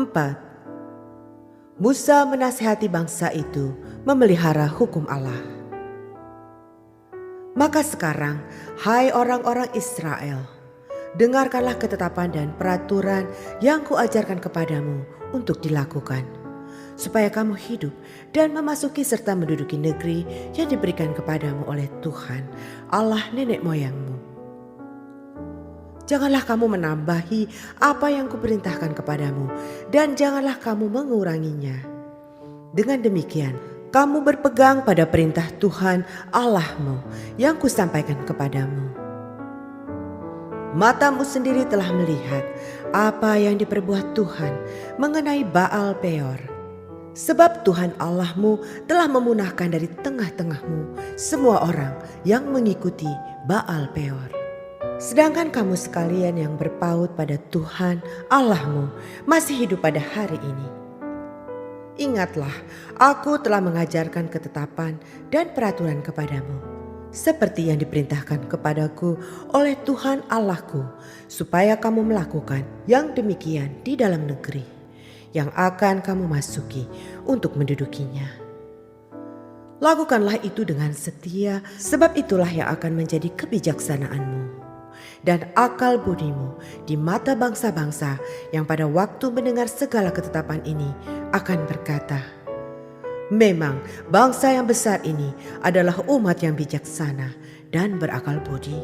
4. Musa menasihati bangsa itu memelihara hukum Allah. Maka sekarang, hai orang-orang Israel, dengarkanlah ketetapan dan peraturan yang kuajarkan kepadamu untuk dilakukan, supaya kamu hidup dan memasuki serta menduduki negeri yang diberikan kepadamu oleh Tuhan, Allah nenek moyangmu. Janganlah kamu menambahi apa yang kuperintahkan kepadamu, dan janganlah kamu menguranginya. Dengan demikian, kamu berpegang pada perintah Tuhan Allahmu yang kusampaikan kepadamu. Matamu sendiri telah melihat apa yang diperbuat Tuhan mengenai Baal Peor. Sebab Tuhan Allahmu telah memunahkan dari tengah-tengahmu semua orang yang mengikuti Baal Peor. Sedangkan kamu sekalian yang berpaut pada Tuhan Allahmu masih hidup pada hari ini. Ingatlah, aku telah mengajarkan ketetapan dan peraturan kepadamu, seperti yang diperintahkan kepadaku oleh Tuhan Allahku, supaya kamu melakukan yang demikian di dalam negeri yang akan kamu masuki untuk mendudukinya. Lakukanlah itu dengan setia, sebab itulah yang akan menjadi kebijaksanaanmu dan akal budimu di mata bangsa-bangsa yang pada waktu mendengar segala ketetapan ini akan berkata, memang bangsa yang besar ini adalah umat yang bijaksana dan berakal budi.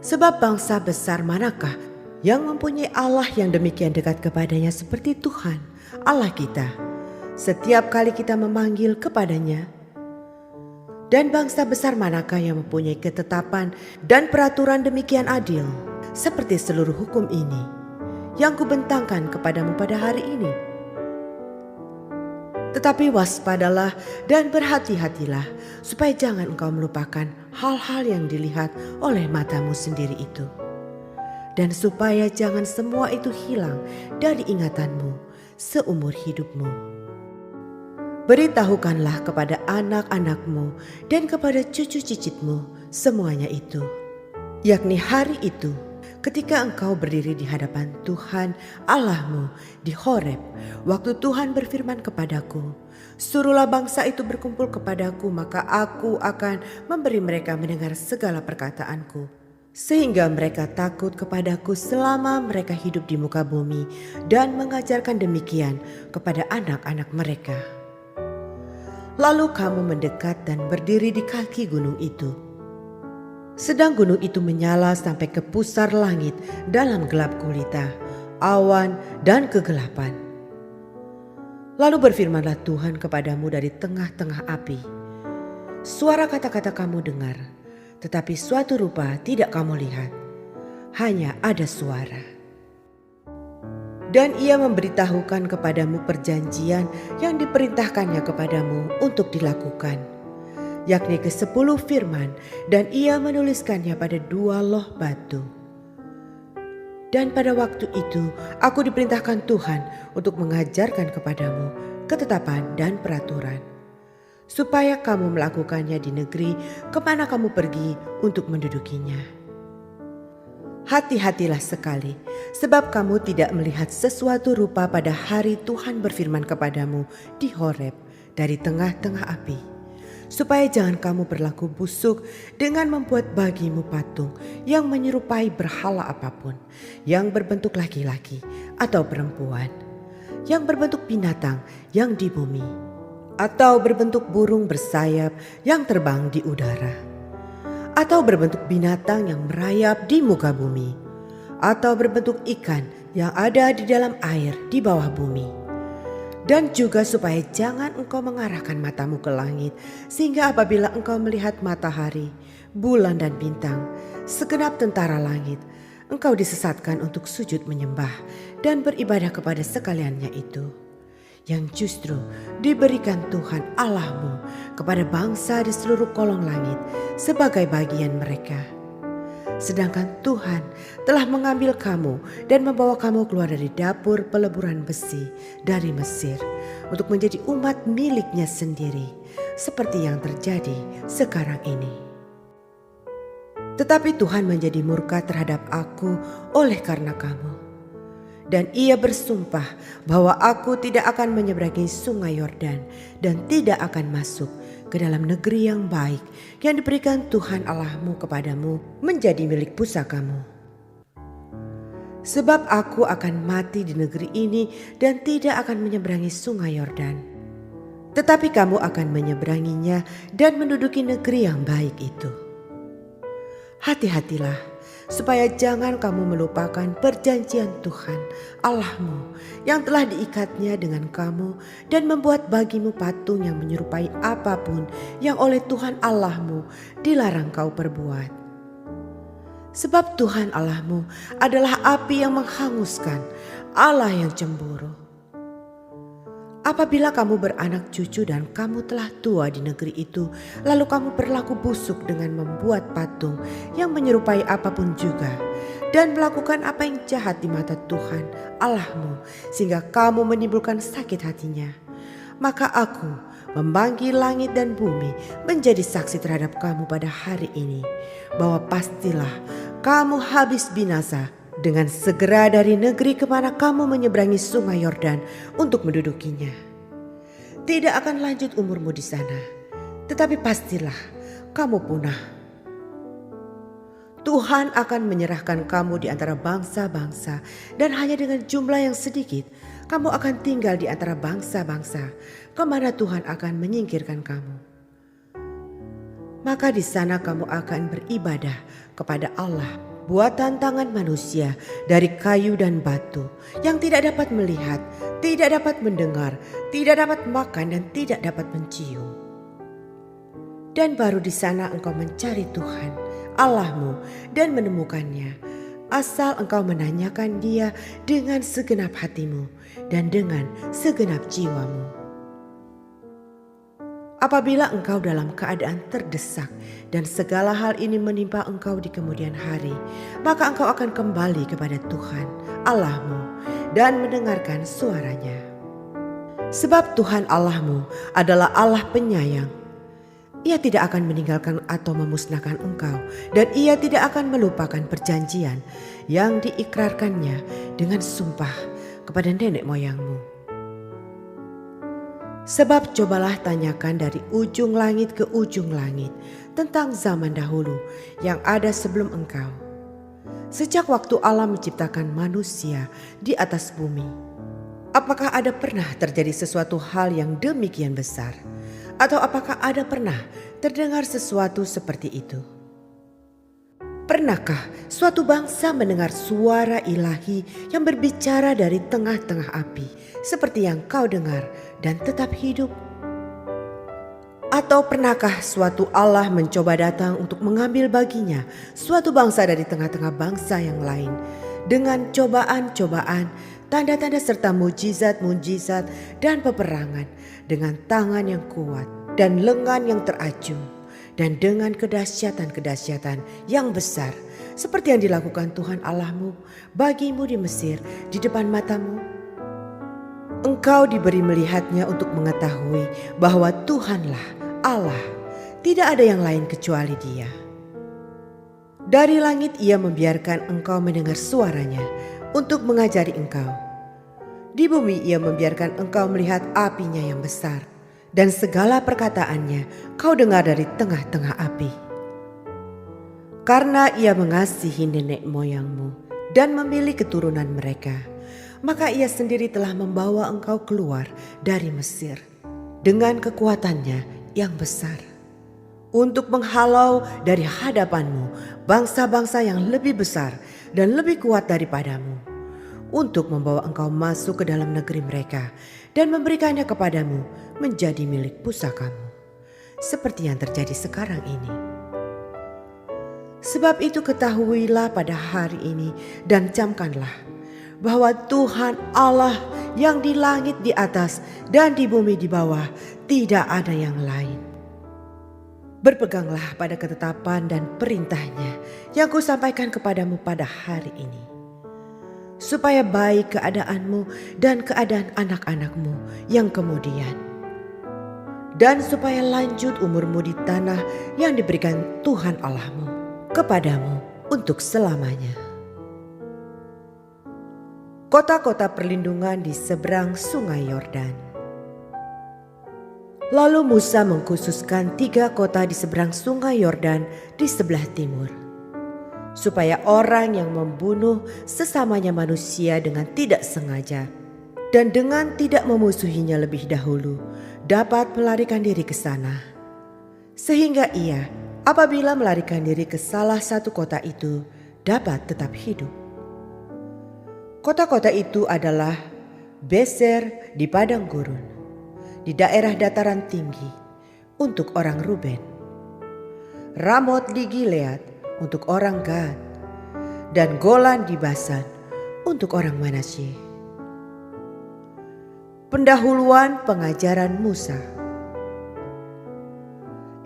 Sebab bangsa besar manakah yang mempunyai Allah yang demikian dekat kepadanya seperti Tuhan Allah kita setiap kali kita memanggil kepadanya? Dan bangsa besar manakah yang mempunyai ketetapan dan peraturan demikian adil seperti seluruh hukum ini yang kubentangkan kepadamu pada hari ini? Tetapi waspadalah dan berhati-hatilah supaya jangan engkau melupakan hal-hal yang dilihat oleh matamu sendiri itu, dan supaya jangan semua itu hilang dari ingatanmu seumur hidupmu. Beritahukanlah kepada anak-anakmu dan kepada cucu cicitmu semuanya itu, yakni hari itu ketika engkau berdiri di hadapan Tuhan Allahmu di Horeb, waktu Tuhan berfirman kepadaku, suruhlah bangsa itu berkumpul kepadaku, maka aku akan memberi mereka mendengar segala perkataanku, sehingga mereka takut kepadaku selama mereka hidup di muka bumi, dan mengajarkan demikian kepada anak-anak mereka. Lalu kamu mendekat dan berdiri di kaki gunung itu. Sedang gunung itu menyala sampai ke pusar langit dalam gelap gulita, awan dan kegelapan. Lalu berfirmanlah Tuhan kepadamu dari tengah-tengah api. Suara kata-kata kamu dengar, tetapi suatu rupa tidak kamu lihat. Hanya ada suara. Dan ia memberitahukan kepadamu perjanjian yang diperintahkannya kepadamu untuk dilakukan, yakni ke-10 firman, dan ia menuliskannya pada 2 loh batu. Dan pada waktu itu aku diperintahkan Tuhan untuk mengajarkan kepadamu ketetapan dan peraturan, supaya kamu melakukannya di negeri kemana kamu pergi untuk mendudukinya. Hati-hatilah sekali, sebab kamu tidak melihat sesuatu rupa pada hari Tuhan berfirman kepadamu di Horeb dari tengah-tengah api, supaya jangan kamu berlaku busuk dengan membuat bagimu patung yang menyerupai berhala apapun, yang berbentuk laki-laki atau perempuan, yang berbentuk binatang yang di bumi, atau berbentuk burung bersayap yang terbang di udara, atau berbentuk binatang yang merayap di muka bumi, atau berbentuk ikan yang ada di dalam air di bawah bumi. Dan juga supaya jangan engkau mengarahkan matamu ke langit, sehingga apabila engkau melihat matahari, bulan dan bintang, segenap tentara langit, engkau disesatkan untuk sujud menyembah dan beribadah kepada sekaliannya itu, yang justru diberikan Tuhan Allahmu kepada bangsa di seluruh kolong langit sebagai bagian mereka. Sedangkan Tuhan telah mengambil kamu dan membawa kamu keluar dari dapur peleburan besi dari Mesir untuk menjadi umat miliknya sendiri, seperti yang terjadi sekarang ini. Tetapi Tuhan menjadi murka terhadap aku oleh karena kamu, Dan ia bersumpah bahwa aku tidak akan menyeberangi sungai Yordan dan tidak akan masuk ke dalam negeri yang baik yang diberikan Tuhan Allahmu kepadamu menjadi milik pusakamu. Sebab aku akan mati di negeri ini dan tidak akan menyeberangi sungai Yordan. Tetapi kamu akan menyeberanginya dan menduduki negeri yang baik itu. Hati-hatilah supaya jangan kamu melupakan perjanjian Tuhan Allahmu yang telah diikatnya dengan kamu dan membuat bagimu patung yang menyerupai apapun yang oleh Tuhan Allahmu dilarang kau perbuat. Sebab Tuhan Allahmu adalah api yang menghanguskan, Allah yang cemburu. Apabila kamu beranak cucu dan kamu telah tua di negeri itu, lalu kamu berlaku busuk dengan membuat patung yang menyerupai apapun juga, dan melakukan apa yang jahat di mata Tuhan Allahmu, sehingga kamu menimbulkan sakit hatinya, maka aku memanggil langit dan bumi menjadi saksi terhadap kamu pada hari ini, bahwa pastilah kamu habis binasa dengan segera dari negeri kemana kamu menyeberangi sungai Yordan untuk mendudukinya. Tidak akan lanjut umurmu di sana, tetapi pastilah kamu punah. Tuhan akan menyerahkan kamu di antara bangsa-bangsa, dan hanya dengan jumlah yang sedikit kamu akan tinggal di antara bangsa-bangsa kemana Tuhan akan menyingkirkan kamu. Maka di sana kamu akan beribadah kepada Allah buatan tangan manusia dari kayu dan batu, yang tidak dapat melihat, tidak dapat mendengar, tidak dapat makan, dan tidak dapat mencium. Dan baru di sana engkau mencari Tuhan Allahmu dan menemukannya, asal engkau menanyakan Dia dengan segenap hatimu dan dengan segenap jiwamu. Apabila engkau dalam keadaan terdesak dan segala hal ini menimpa engkau di kemudian hari, maka engkau akan kembali kepada Tuhan Allahmu dan mendengarkan suaranya. Sebab Tuhan Allahmu adalah Allah penyayang. Ia tidak akan meninggalkan atau memusnahkan engkau, dan Ia tidak akan melupakan perjanjian yang diikrarkannya dengan sumpah kepada nenek moyangmu. Sebab cobalah tanyakan dari ujung langit ke ujung langit tentang zaman dahulu yang ada sebelum engkau. Sejak waktu Allah menciptakan manusia di atas bumi, apakah ada pernah terjadi sesuatu hal yang demikian besar? Atau apakah ada pernah terdengar sesuatu seperti itu? Pernahkah suatu bangsa mendengar suara ilahi yang berbicara dari tengah-tengah api seperti yang kau dengar dan tetap hidup? Atau pernahkah suatu Allah mencoba datang untuk mengambil baginya suatu bangsa dari tengah-tengah bangsa yang lain dengan cobaan-cobaan, tanda-tanda serta mujizat-mujizat dan peperangan, dengan tangan yang kuat dan lengan yang teracung, dan dengan kedahsyatan-kedahsyatan yang besar, seperti yang dilakukan Tuhan Allahmu bagimu di Mesir di depan matamu? Engkau diberi melihatnya untuk mengetahui bahwa Tuhanlah Allah, tidak ada yang lain kecuali Dia. Dari langit Ia membiarkan engkau mendengar suaranya untuk mengajari engkau. Di bumi Ia membiarkan engkau melihat apinya yang besar, dan segala perkataannya kau dengar dari tengah-tengah api. Karena Ia mengasihi nenek moyangmu dan memilih keturunan mereka, maka Ia sendiri telah membawa engkau keluar dari Mesir dengan kekuatannya yang besar, untuk menghalau dari hadapanmu bangsa-bangsa yang lebih besar dan lebih kuat daripadamu, untuk membawa engkau masuk ke dalam negeri mereka dan memberikannya kepadamu menjadi milik pusakamu, seperti yang terjadi sekarang ini. Sebab itu ketahuilah pada hari ini dan camkanlah bahwa Tuhan Allah yang di langit di atas dan di bumi di bawah tidak ada yang lain. Berpeganglah pada ketetapan dan perintahnya yang kusampaikan kepadamu pada hari ini, supaya baik keadaanmu dan keadaan anak-anakmu yang kemudian, dan supaya lanjut umurmu di tanah yang diberikan Tuhan Allahmu kepadamu untuk selamanya. kota-kota perlindungan di seberang sungai Yordan. Lalu Musa mengkhususkan 3 kota di seberang sungai Yordan di sebelah timur, supaya orang yang membunuh sesamanya manusia dengan tidak sengaja dan dengan tidak memusuhinya lebih dahulu dapat melarikan diri ke sana. Sehingga ia, apabila melarikan diri ke salah satu kota itu, dapat tetap hidup. Kota-kota itu adalah Beser di padang gurun, di daerah dataran tinggi untuk orang Ruben, Ramot di Gilead untuk orang Gad, dan Golan di Basan untuk orang Manasye. Pendahuluan pengajaran Musa.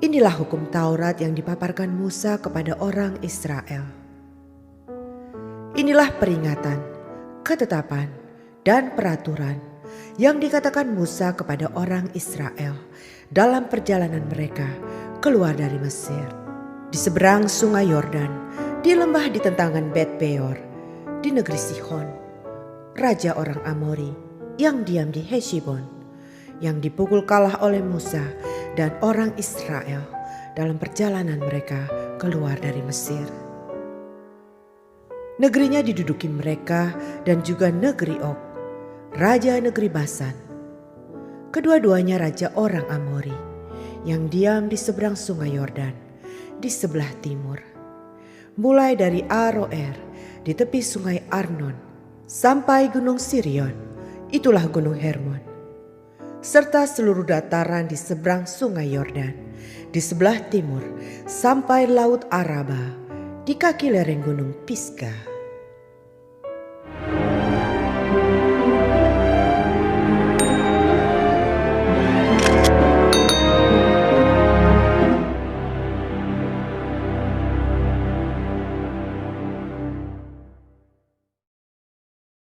Inilah hukum Taurat yang dipaparkan Musa kepada orang Israel. Inilah peringatan, ketetapan, dan peraturan yang dikatakan Musa kepada orang Israel dalam perjalanan mereka keluar dari Mesir, di seberang sungai Yordan, di lembah di tentangan Bet Peor, di negeri Sihon, raja orang Amori yang diam di Heshbon, yang dipukul kalah oleh Musa dan orang Israel dalam perjalanan mereka keluar dari Mesir. Negerinya diduduki mereka dan juga negeri Og, raja negeri Basan. Kedua-duanya raja orang Amori yang diam di seberang sungai Yordan di sebelah timur, mulai dari Aroer di tepi sungai Arnon sampai gunung Sirion, itulah gunung Hermon, serta seluruh dataran di seberang sungai Yordan di sebelah timur sampai laut Araba di kaki lereng gunung Pisgah.